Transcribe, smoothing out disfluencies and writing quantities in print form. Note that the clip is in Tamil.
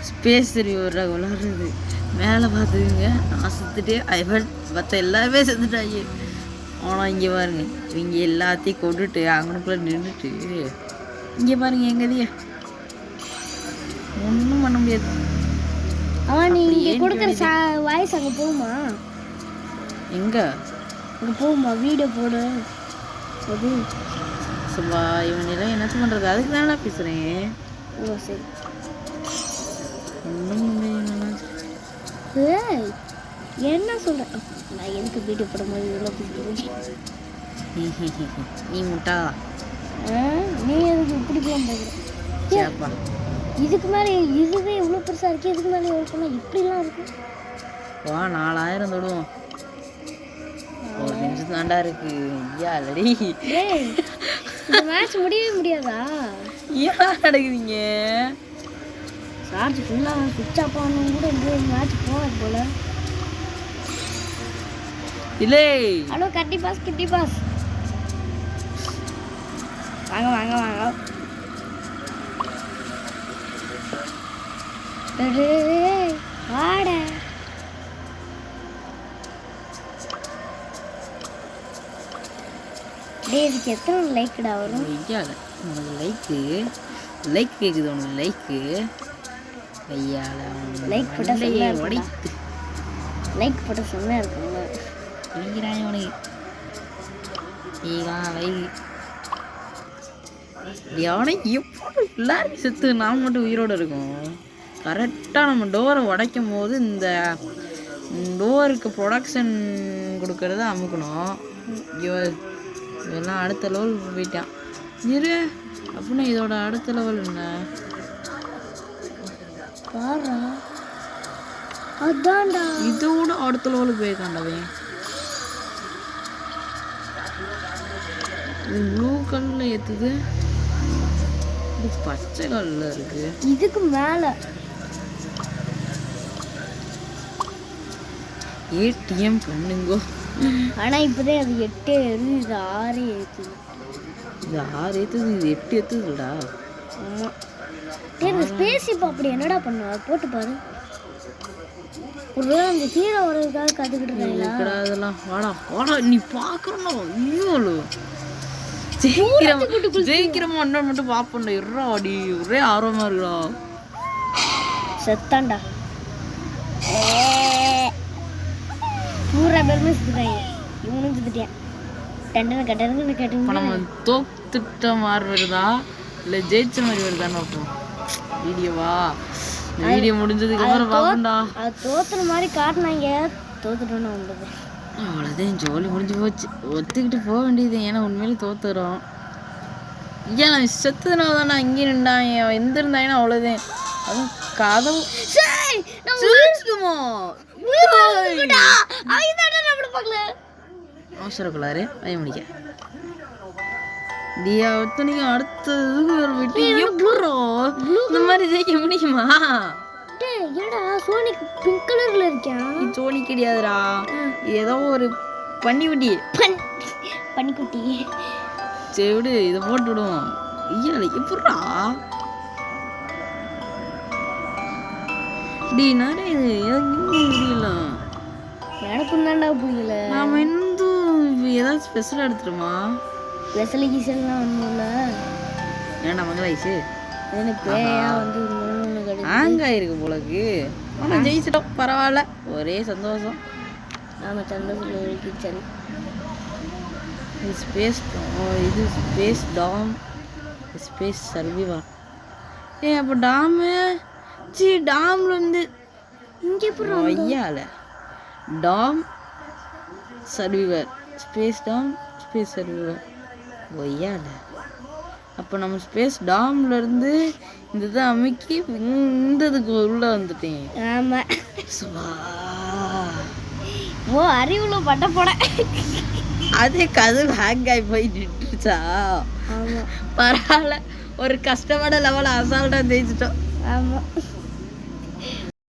ஸ்பேஸ் சர்வைவர் விளாடுறது மேலே பார்த்துக்குங்க. நான் செத்துட்டு ஐவன் மற்ற எல்லாருமே செத்துட்டாங்க. ஆனால் இங்கே பாருங்க, இவங்க எல்லாத்தையும் கொண்டுட்டு அங்கனுக்குள்ளே நின்றுட்டு இங்கே பாருங்க எங்கதையே ஒன்றும் பண்ண முடியாது. அவன் நீங்கள் கொடுக்குற வாய்ஸ் அங்கே போகுமா? எங்கே அங்கே போகுமா? வீடியோ போடு. அது சுபா இவனெல்லாம் என்னத்து பண்ணுறது? அதுக்கு தானே பேசுகிறேன். ஓ சரி. ஒன்றும் என்ன சொல்கிறேன்? நான் எதுக்கு வீடியோ போடும்போது இவ்வளோ பேசுகிறேன்? நீ முட்டா. நீ எதுக்கு இப்படி போக போகிறேன்ப்பா? இதுக்கு மேலே இதுவே எவ்வளோ பெருசாக இருக்குது. இதுக்கு மேலே எவ்வளோ போனால் இப்படிலாம் இருக்கும். வா 4000 தொடுவோம். ஒரு நிமிஷம் தாண்டா இருக்கு. ஐயா இல்லடி இந்த மேட்ச் முடியவே முடியாதா? ஏன் நடக்குதுங்க? சார்ஜ் ஃபுல்லாக சுவிட்ச் ஆஃப் ஆகணும் கூட இந்த மேட்ச் போகாது போல. இல்லை ஹலோ கட்டி பாஸ் கிட்டி பாஸ் வாங்க வாங்க வாங்க. வாட இதுக்கு எத்தனை லைக்டா வரும்? ஐயா உனக்கு லைக் கேட்குது. உனக்கு லைக்கு ஐயால லைக் போட்டால் லைக் போட்டால் செம்மையாக இருக்குங்க. நினைக்கிறான் உனக்கு லைக் எவனை எப்படி எல்லாரும் செத்து நாம் மட்டும் உயிரோடு இருக்கும். கரெக்டாக நம்ம டோரை உடைக்கும் போது இந்த டோருக்கு ப்ரொடக்ஷன் கொடுக்கறத அமுக்கணும். இதெல்லாம் அடுத்த லெவல் போயிட்டான் இரு. அப்படின்னா இதோட அடுத்த லெவல் என்ன? அதான்டா இதோட அடுத்த லெவலுக்கு போயிருக்காண்டவே. ப்ளூ கலர்ல ஏத்துது, இது பச்சை கலர்ல இருக்கு. இதுக்கு மேல ஏடிஎம் பண்ணுங்க. ஆனா இப்போதான் அது 8 ஏறுது, இது 6 ஏத்துது. இது 6 ஏத்துது, இது 8 ஏத்துதுடா. ஆமா இந்த ஸ்பேஸ் இப்போ அப்படி என்னடா பண்ணுவா? போட்டு பாரு. ஒருவேளை அந்த ஹீரோ வரதுக்காக கற்றுக்கிட்டு இருக்காங்களா? அதெல்லாம் வாடா வாடா நீ பார்க்கணும். ஐயோ ஜெயிக்கிறோமா ஒன்று மட்டும் பார்ப்போம்டா. இருறா அடி ஒரே ஆர்வமாக இருக்குடா. செத்தாண்டா பூரா பேருமே செத்துட்டாங்க. இவனும் செத்துட்டேன். டண்டனை கட்டணுன்னு கேட்டுங்க. நம்ம தோத்துட்ட மாதிரி வருதா இல்லை ஜெயிச்ச மாதிரி வருதான்னு பார்ப்போம். வீடியோவா வீடியோ முடிஞ்சதுக்கு அப்புறம் பார்ப்போம்டா. அது தோத்துற மாதிரி காட்டினாங்க, தோத்துட்டோன்னு வந்தது. அவ்வளோதான் ஜோலி முடிஞ்சு போச்சு. ஒத்துக்கிட்டு போக வேண்டியது. ஏன்னா உண்மையிலே தோத்துறோம். ஐயா நான் செத்துனால தான் நான் இங்கே நின்றான். எந்த இருந்தாங்கன்னா அவ்வளோதான். அதுவும் கதவு அவசரக்குள்ளாரு வய முடிக்க டியா ஒத்தனைக்கும் அடுத்தது இந்த மாதிரி ஜெயிக்க முடியுமா? சோனிக் பிங்க் கலர்ல இருக்கேன். சோனி கிடையாதுடா, ஏதோ ஒரு பன்னிக்குட்டி. பன்னிக்குட்டி சரி விடு, இதை போட்டு விடுவோம். ஐயா எப்படா டி நிறைய இது எனக்கு புரியல. எனக்கும் தான்டா புரியல. நாம இன்னும் ஏதாவது ஸ்பெஷலாக எடுத்துட்டோமா? ஸ்பெஷல் கீசல்லாம் ஒன்றும் இல்லை. ஏன்டா மங்களாயிச்சு எனக்கு வந்து ஆங்காயிருக்கு போலக்கு. ஆனால் ஜெயிச்சிட்டோம், பரவாயில்ல, ஒரே சந்தோஷம். ஆமாம் சந்தோஷம். சரி ஸ்பேஸ் இது ஸ்பேஸ் டாம் ஸ்பேஸ் சர்விவர். அப்போ டாமு டாம்ல இருந்து இங்கே ஐயால டாம் சர்விவர் ஸ்பேஸ் டாம் ஸ்பேஸ் சர்விவர் ஒய்யால. அப்போ நம்ம ஸ்பேஸ் டாம்ல இருந்து இந்த இதை அமைக்கி இந்ததுக்கு உள்ள வந்துட்டேன். ஆமாம் ஓ அறிவுல பட்ட போட அதே கதவு ஹேங் ஆகி போய் நின்றுச்சா? ஆமாம் பரவாயில்ல, ஒரு கஷ்டமான லெவலில் அசால்ட்டாக ஜெயிச்சிட்டோம். ஆமாம்